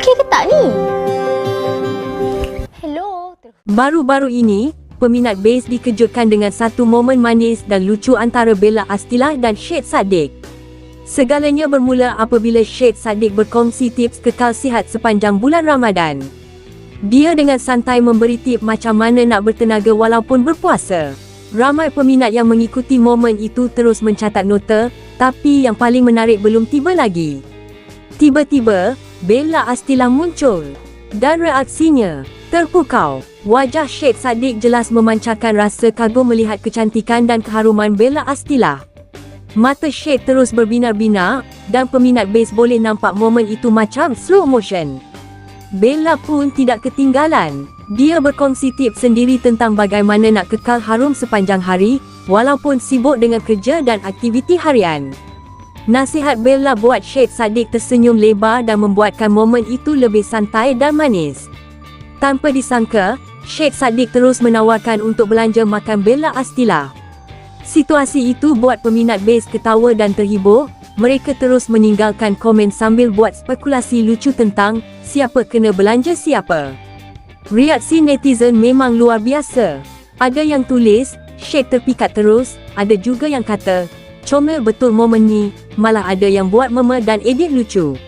okey ke tak ni? Hello. Baru-baru ini, peminat base dikejutkan dengan satu momen manis dan lucu antara Bella Astilah dan Syed Saddiq. Segalanya bermula apabila Syed Saddiq berkongsi tips kekal sihat sepanjang bulan Ramadan. Dia dengan santai memberi tip macam mana nak bertenaga walaupun berpuasa. Ramai peminat yang mengikuti momen itu terus mencatat nota, tapi yang paling menarik belum tiba lagi. Tiba-tiba, Bella Astilah muncul dan reaksinya terpukau. Wajah Syed Saddiq jelas memancarkan rasa kagum melihat kecantikan dan keharuman Bella Astilah. Mata Syed terus berbinar-binar dan peminat base boleh nampak momen itu macam slow motion. Bella pun tidak ketinggalan. Dia berkongsi tips sendiri tentang bagaimana nak kekal harum sepanjang hari walaupun sibuk dengan kerja dan aktiviti harian. Nasihat Bella buat Syed Saddiq tersenyum lebar dan membuatkan momen itu lebih santai dan manis. Tanpa disangka, Syed Saddiq terus menawarkan untuk belanja makan Bella Astilah. Situasi itu buat peminat base ketawa dan terhibur. Mereka terus meninggalkan komen sambil buat spekulasi lucu tentang siapa kena belanja siapa. Reaksi netizen memang luar biasa. Ada yang tulis, Syed terpikat terus, ada juga yang kata, comel betul momen ni, malah ada yang buat meme dan edit lucu.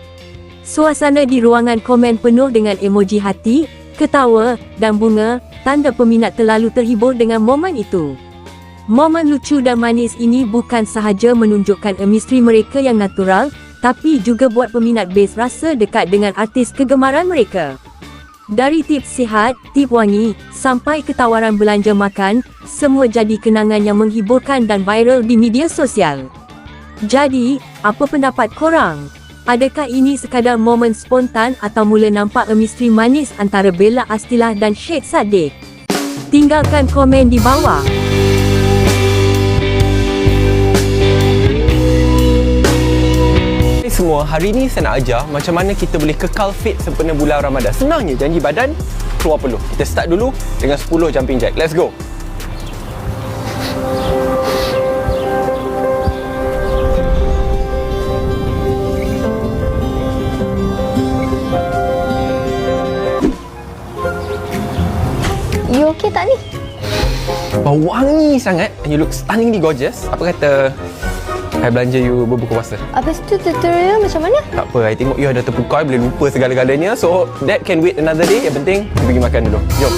Suasana di ruangan komen penuh dengan emoji hati, ketawa, dan bunga, tanda peminat terlalu terhibur dengan momen itu. Momen lucu dan manis ini bukan sahaja menunjukkan chemistry mereka yang natural, tapi juga buat peminat base rasa dekat dengan artis kegemaran mereka. Dari tips sihat, tip wangi, sampai ke tawaran belanja makan, semua jadi kenangan yang menghiburkan dan viral di media sosial. Jadi, apa pendapat korang? Adakah ini sekadar momen spontan atau mula nampak chemistry manis antara Bella Astilah dan Syed Saddiq? Tinggalkan komen di bawah. Semua, hari ni saya nak ajar macam mana kita boleh kekal fit sempena bulan Ramadan. Senangnya janji badan, keluar peluh. Kita start dulu dengan 10 jumping jack. Let's go. You okey tak ni? Bau wangi sangat and you look stunningly gorgeous. Apa kata I belanja you berbuka puasa? Habis tu tutorial macam mana? Tak apa, I tengok you dah terpukau, boleh lupa segala-galanya. So, that can wait another day. Yang penting, kita pergi makan dulu. Jom.